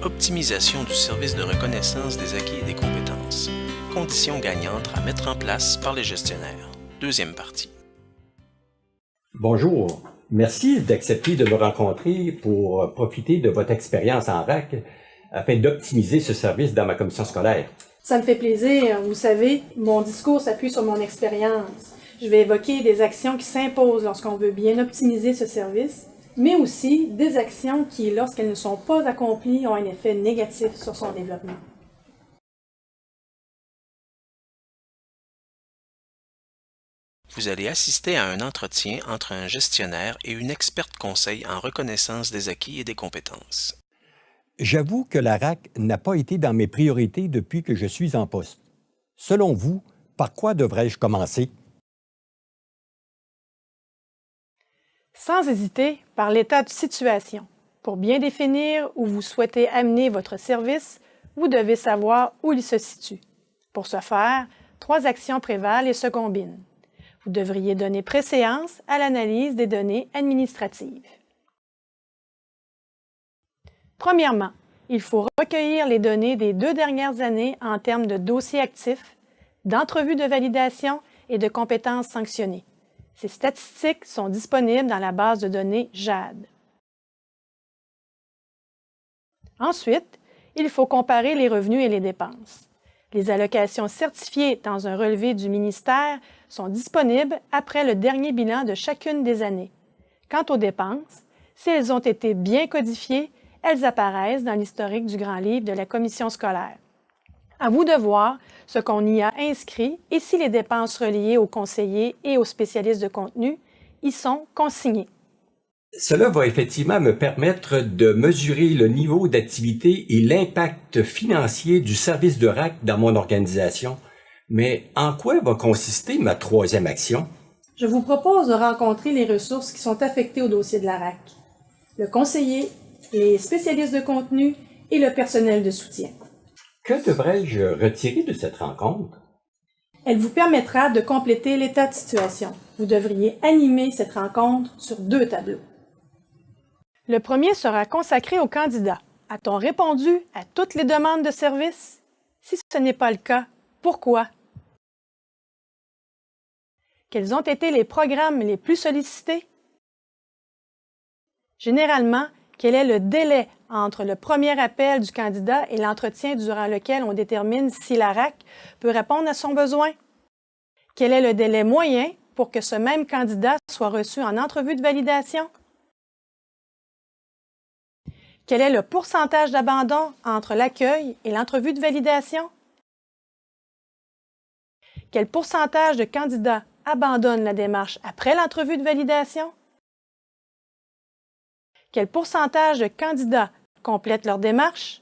Optimisation du service de reconnaissance des acquis et des compétences. Conditions gagnantes à mettre en place par les gestionnaires. Deuxième partie. Bonjour. Merci d'accepter de me rencontrer pour profiter de votre expérience en RAC afin d'optimiser ce service dans ma commission scolaire. Ça me fait plaisir. Vous savez, mon discours s'appuie sur mon expérience. Je vais évoquer des actions qui s'imposent lorsqu'on veut bien optimiser ce service, mais aussi des actions qui, lorsqu'elles ne sont pas accomplies, ont un effet négatif sur son développement. Vous allez assister à un entretien entre un gestionnaire et une experte conseil en reconnaissance des acquis et des compétences. J'avoue que la RAC n'a pas été dans mes priorités depuis que je suis en poste. Selon vous, par quoi devrais-je commencer? Sans hésiter, par l'état de situation. Pour bien définir où vous souhaitez amener votre service, vous devez savoir où il se situe. Pour ce faire, 3 actions prévalent et se combinent. Vous devriez donner préséance à l'analyse des données administratives. Premièrement, il faut recueillir les données des 2 dernières années en termes de dossiers actifs, d'entrevues de validation et de compétences sanctionnées. Ces statistiques sont disponibles dans la base de données JAD. Ensuite, il faut comparer les revenus et les dépenses. Les allocations certifiées dans un relevé du ministère sont disponibles après le dernier bilan de chacune des années. Quant aux dépenses, si elles ont été bien codifiées, elles apparaissent dans l'historique du grand livre de la commission scolaire. À vous de voir ce qu'on y a inscrit et si les dépenses reliées aux conseillers et aux spécialistes de contenu y sont consignées. Cela va effectivement me permettre de mesurer le niveau d'activité et l'impact financier du service de RAC dans mon organisation. Mais en quoi va consister ma 3e action? Je vous propose de rencontrer les ressources qui sont affectées au dossier de la RAC, le conseiller, les spécialistes de contenu et le personnel de soutien. Que devrais-je retirer de cette rencontre? Elle vous permettra de compléter l'état de situation. Vous devriez animer cette rencontre sur 2 tableaux. Le premier sera consacré aux candidats. A-t-on répondu à toutes les demandes de service? Si ce n'est pas le cas, pourquoi? Quels ont été les programmes les plus sollicités? Généralement, quel est le délai entre le premier appel du candidat et l'entretien durant lequel on détermine si la RAC peut répondre à son besoin? Quel est le délai moyen pour que ce même candidat soit reçu en entrevue de validation? Quel est le pourcentage d'abandon entre l'accueil et l'entrevue de validation? Quel pourcentage de candidats abandonnent la démarche après l'entrevue de validation? Quel pourcentage de candidats complètent leur démarche?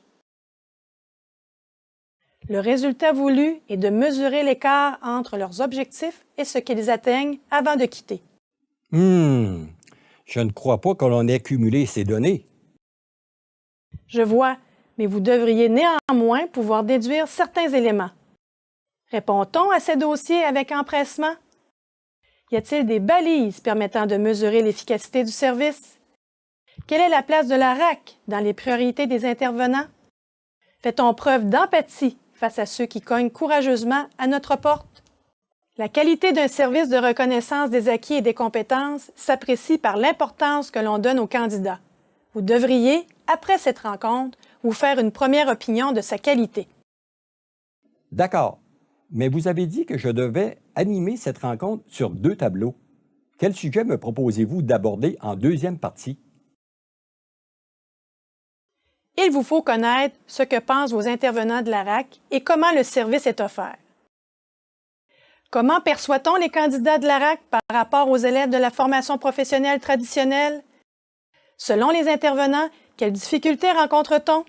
Le résultat voulu est de mesurer l'écart entre leurs objectifs et ce qu'ils atteignent avant de quitter. Je ne crois pas que l'on ait cumulé ces données. Je vois, mais vous devriez néanmoins pouvoir déduire certains éléments. Répond-on à ces dossiers avec empressement? Y a-t-il des balises permettant de mesurer l'efficacité du service? Quelle est la place de la RAC dans les priorités des intervenants? Fait-on preuve d'empathie face à ceux qui cognent courageusement à notre porte? La qualité d'un service de reconnaissance des acquis et des compétences s'apprécie par l'importance que l'on donne aux candidats. Vous devriez, après cette rencontre, vous faire une première opinion de sa qualité. D'accord, mais vous avez dit que je devais animer cette rencontre sur 2 tableaux. Quel sujet me proposez-vous d'aborder en 2e partie? Il vous faut connaître ce que pensent vos intervenants de la RAC et comment le service est offert. Comment perçoit-on les candidats de la RAC par rapport aux élèves de la formation professionnelle traditionnelle? Selon les intervenants, quelles difficultés rencontre-t-on?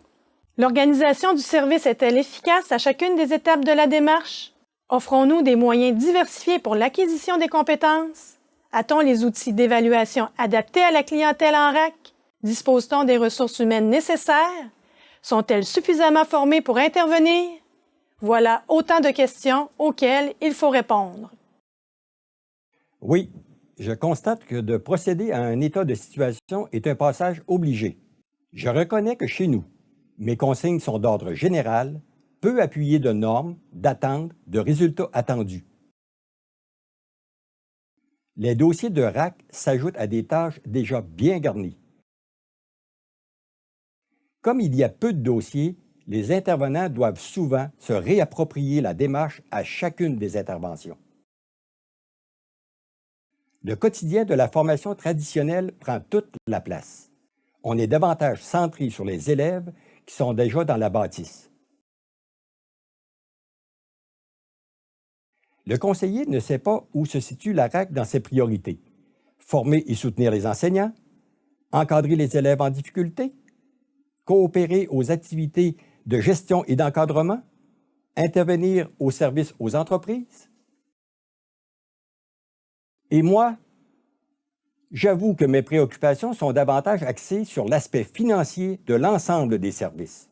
L'organisation du service est-elle efficace à chacune des étapes de la démarche? Offrons-nous des moyens diversifiés pour l'acquisition des compétences? A-t-on les outils d'évaluation adaptés à la clientèle en RAC? Dispose-t-on des ressources humaines nécessaires? Sont-elles suffisamment formées pour intervenir? Voilà autant de questions auxquelles il faut répondre. Oui, je constate que de procéder à un état de situation est un passage obligé. Je reconnais que chez nous, Mes consignes sont d'ordre général, peu appuyées de normes, d'attentes, de résultats attendus. Les dossiers de RAC s'ajoutent à des tâches déjà bien garnies. Comme il y a peu de dossiers, les intervenants doivent souvent se réapproprier la démarche à chacune des interventions. Le quotidien de la formation traditionnelle prend toute la place. On est davantage centré sur les élèves qui sont déjà dans la bâtisse. Le conseiller ne sait pas où se situe la RAC dans ses priorités. Former et soutenir les enseignants, encadrer les élèves en difficulté, coopérer aux activités de gestion et d'encadrement, intervenir au service aux entreprises. Et moi, j'avoue que mes préoccupations sont davantage axées sur l'aspect financier de l'ensemble des services.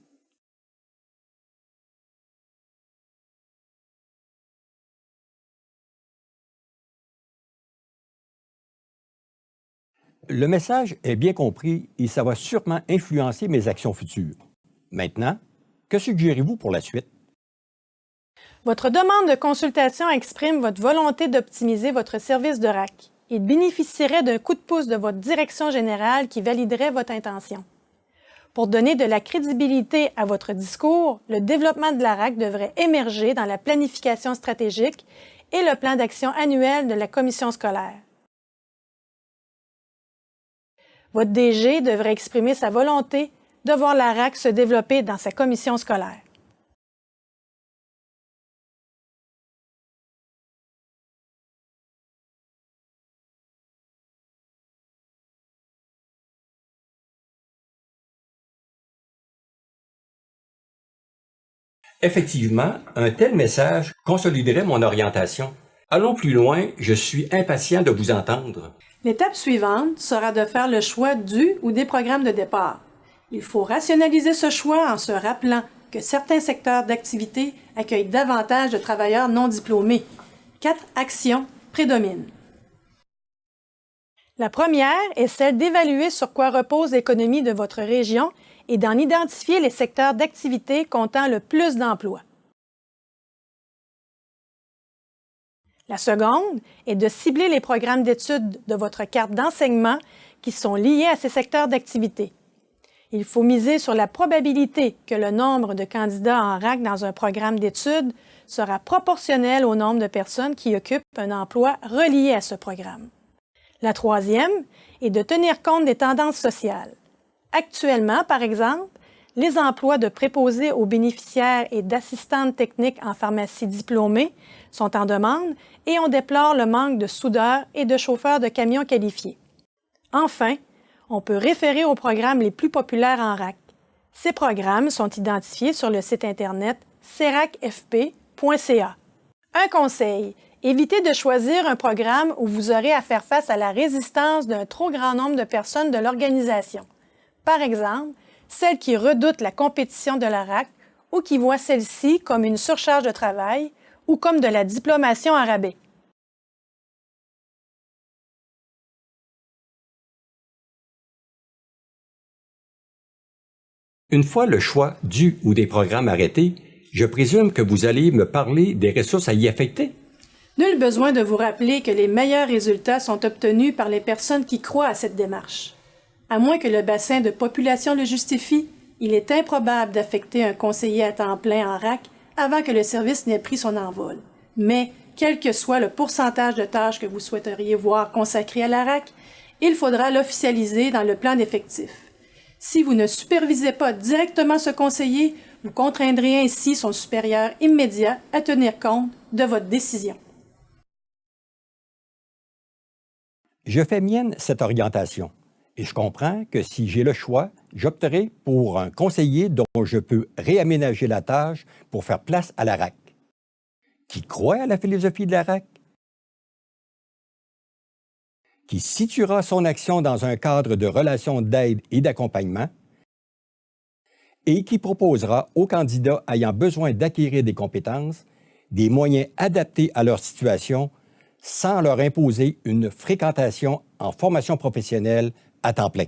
Le message est bien compris et ça va sûrement influencer mes actions futures. Maintenant, que suggérez-vous pour la suite? Votre demande de consultation exprime votre volonté d'optimiser votre service de RAC. Il bénéficierait d'un coup de pouce de votre direction générale qui validerait votre intention. Pour donner de la crédibilité à votre discours, le développement de la RAC devrait émerger dans la planification stratégique et le plan d'action annuel de la commission scolaire. Votre DG devrait exprimer sa volonté de voir la RAC se développer dans sa commission scolaire. Effectivement, un tel message consoliderait mon orientation. Allons plus loin, je suis impatient de vous entendre. L'étape suivante sera de faire le choix du ou des programmes de départ. Il faut rationaliser ce choix en se rappelant que certains secteurs d'activité accueillent davantage de travailleurs non diplômés. 4 actions prédominent. La première est celle d'évaluer sur quoi repose l'économie de votre région et d'en identifier les secteurs d'activité comptant le plus d'emplois. La seconde est de cibler les programmes d'études de votre carte d'enseignement qui sont liés à ces secteurs d'activité. Il faut miser sur la probabilité que le nombre de candidats en RAC dans un programme d'études sera proportionnel au nombre de personnes qui occupent un emploi relié à ce programme. La troisième est de tenir compte des tendances sociales. Actuellement, par exemple, les emplois de préposés aux bénéficiaires et d'assistantes techniques en pharmacie diplômés sont en demande et on déplore le manque de soudeurs et de chauffeurs de camions qualifiés. Enfin, on peut référer aux programmes les plus populaires en RAC. Ces programmes sont identifiés sur le site Internet cracfp.ca. Un conseil, évitez de choisir un programme où vous aurez à faire face à la résistance d'un trop grand nombre de personnes de l'organisation. Par exemple, celles qui redoutent la compétition de la RAC ou qui voient celle-ci comme une surcharge de travail ou comme de la diplomation en rabais. Une fois le choix du ou des programmes arrêtés, je présume que vous allez me parler des ressources à y affecter. Nul besoin de vous rappeler que les meilleurs résultats sont obtenus par les personnes qui croient à cette démarche. À moins que le bassin de population le justifie, il est improbable d'affecter un conseiller à temps plein en RAC avant que le service n'ait pris son envol. Mais, quel que soit le pourcentage de tâches que vous souhaiteriez voir consacré à la RAC, il faudra l'officialiser dans le plan d'effectifs. Si vous ne supervisez pas directement ce conseiller, vous contraindrez ainsi son supérieur immédiat à tenir compte de votre décision. Je fais mienne cette orientation et je comprends que si j'ai le choix, j'opterai pour un conseiller dont je peux réaménager la tâche pour faire place à la RAC. Qui croit à la philosophie de la RAC, qui situera son action dans un cadre de relations d'aide et d'accompagnement et qui proposera aux candidats ayant besoin d'acquérir des compétences des moyens adaptés à leur situation sans leur imposer une fréquentation en formation professionnelle à temps plein.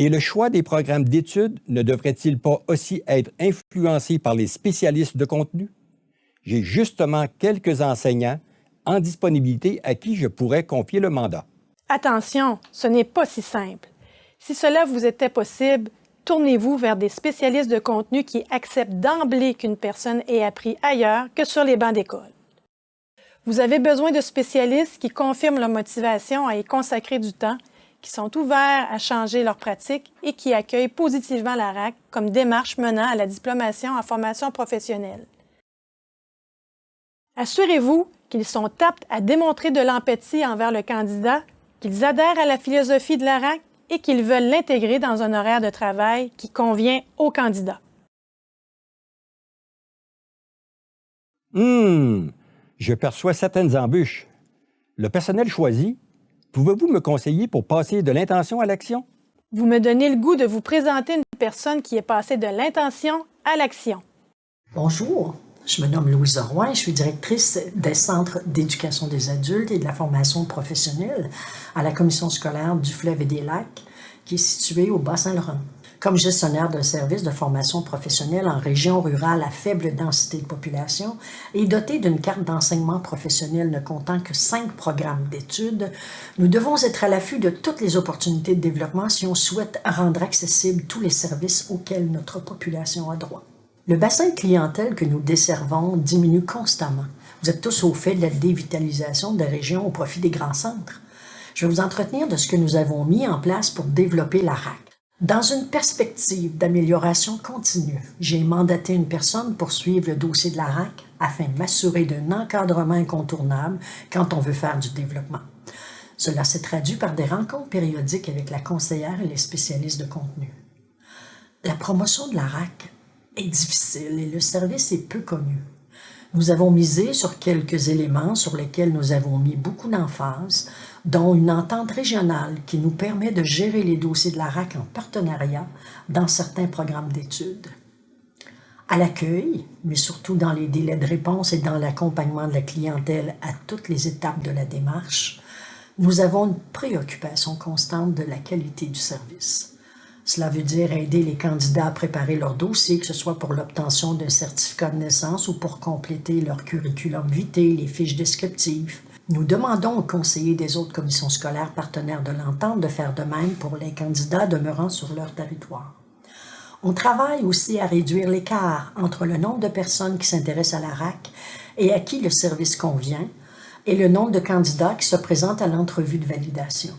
Et le choix des programmes d'études ne devrait-il pas aussi être influencé par les spécialistes de contenu? J'ai justement quelques enseignants en disponibilité à qui je pourrais confier le mandat. Attention, ce n'est pas si simple. Si cela vous était possible, tournez-vous vers des spécialistes de contenu qui acceptent d'emblée qu'une personne ait appris ailleurs que sur les bancs d'école. Vous avez besoin de spécialistes qui confirment leur motivation à y consacrer du temps, qui sont ouverts à changer leurs pratiques et qui accueillent positivement la RAC comme démarche menant à la diplomation en formation professionnelle. Assurez-vous qu'ils sont aptes à démontrer de l'empathie envers le candidat, qu'ils adhèrent à la philosophie de la RAC et qu'ils veulent l'intégrer dans un horaire de travail qui convient au candidat. Je perçois certaines embûches. Le personnel choisi, pouvez-vous me conseiller pour passer de l'intention à l'action? Vous me donnez le goût de vous présenter une personne qui est passée de l'intention à l'action. Bonjour, je me nomme Louise Roy, je suis directrice des centres d'éducation des adultes et de la formation professionnelle à la commission scolaire du Fleuve et des Lacs, qui est située au Bas-Saint-Laurent. Comme gestionnaire d'un service de formation professionnelle en région rurale à faible densité de population et doté d'une carte d'enseignement professionnel ne comptant que 5 programmes d'études, nous devons être à l'affût de toutes les opportunités de développement si on souhaite rendre accessibles tous les services auxquels notre population a droit. Le bassin de clientèle que nous desservons diminue constamment. Vous êtes tous au fait de la dévitalisation des régions au profit des grands centres. Je vais vous entretenir de ce que nous avons mis en place pour développer la RAC. Dans une perspective d'amélioration continue, j'ai mandaté une personne pour suivre le dossier de la RAC afin de m'assurer d'un encadrement incontournable quand on veut faire du développement. Cela s'est traduit par des rencontres périodiques avec la conseillère et les spécialistes de contenu. La promotion de la RAC est difficile et le service est peu connu. Nous avons misé sur quelques éléments sur lesquels nous avons mis beaucoup d'emphase, dont une entente régionale qui nous permet de gérer les dossiers de la RAC en partenariat dans certains programmes d'études. À l'accueil, mais surtout dans les délais de réponse et dans l'accompagnement de la clientèle à toutes les étapes de la démarche, nous avons une préoccupation constante de la qualité du service. Cela veut dire aider les candidats à préparer leur dossier, que ce soit pour l'obtention d'un certificat de naissance ou pour compléter leur curriculum vitae, les fiches descriptives. Nous demandons aux conseillers des autres commissions scolaires partenaires de l'entente de faire de même pour les candidats demeurant sur leur territoire. On travaille aussi à réduire l'écart entre le nombre de personnes qui s'intéressent à la RAC et à qui le service convient et le nombre de candidats qui se présentent à l'entrevue de validation.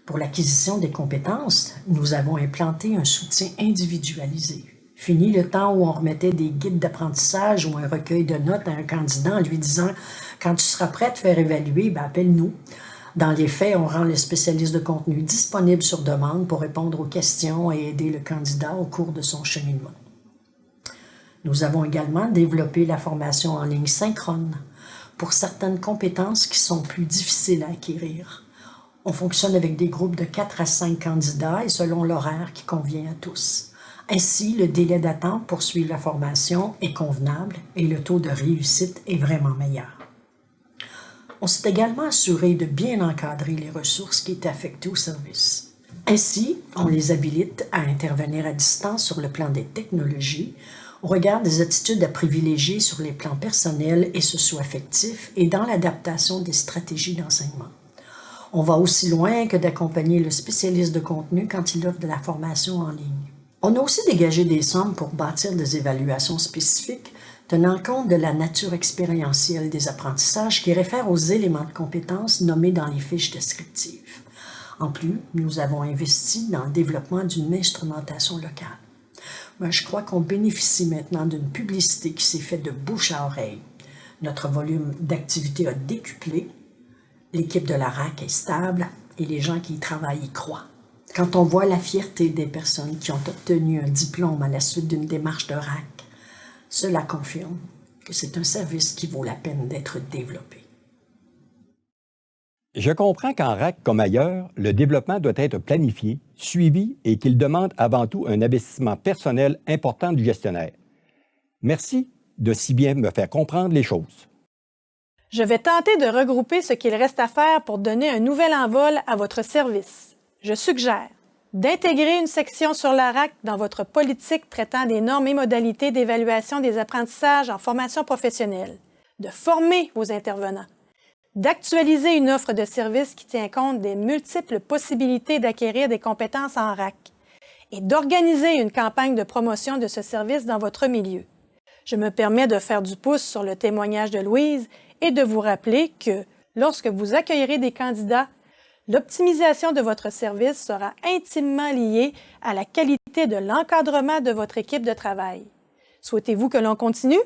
Pour l'acquisition des compétences, nous avons implanté un soutien individualisé. Fini le temps où on remettait des guides d'apprentissage ou un recueil de notes à un candidat en lui disant « Quand tu seras prêt à te faire évaluer, appelle-nous ». Dans les faits, on rend les spécialistes de contenu disponibles sur demande pour répondre aux questions et aider le candidat au cours de son cheminement. Nous avons également développé la formation en ligne synchrone pour certaines compétences qui sont plus difficiles à acquérir. On fonctionne avec des groupes de 4 à 5 candidats et selon l'horaire qui convient à tous. Ainsi, le délai d'attente pour suivre la formation est convenable et le taux de réussite est vraiment meilleur. On s'est également assuré de bien encadrer les ressources qui étaient affectées au service. Ainsi, on les habilite à intervenir à distance sur le plan des technologies, au regard des attitudes à privilégier sur les plans personnels et socio-affectifs et dans l'adaptation des stratégies d'enseignement. On va aussi loin que d'accompagner le spécialiste de contenu quand il offre de la formation en ligne. On a aussi dégagé des sommes pour bâtir des évaluations spécifiques tenant compte de la nature expérientielle des apprentissages qui réfèrent aux éléments de compétences nommés dans les fiches descriptives. En plus, nous avons investi dans le développement d'une instrumentation locale. Mais je crois qu'on bénéficie maintenant d'une publicité qui s'est faite de bouche à oreille. Notre volume d'activité a décuplé, l'équipe de la RAC est stable et les gens qui y travaillent y croient. Quand on voit la fierté des personnes qui ont obtenu un diplôme à la suite d'une démarche de RAC, cela confirme que c'est un service qui vaut la peine d'être développé. Je comprends qu'en RAC comme ailleurs, le développement doit être planifié, suivi et qu'il demande avant tout un investissement personnel important du gestionnaire. Merci de si bien me faire comprendre les choses. Je vais tenter de regrouper ce qu'il reste à faire pour donner un nouvel envol à votre service. Je suggère d'intégrer une section sur la RAC dans votre politique traitant des normes et modalités d'évaluation des apprentissages en formation professionnelle, de former vos intervenants, d'actualiser une offre de service qui tient compte des multiples possibilités d'acquérir des compétences en RAC et d'organiser une campagne de promotion de ce service dans votre milieu. Je me permets de faire du pouce sur le témoignage de Louise et de vous rappeler que, lorsque vous accueillerez des candidats, l'optimisation de votre service sera intimement liée à la qualité de l'encadrement de votre équipe de travail. Souhaitez-vous que l'on continue?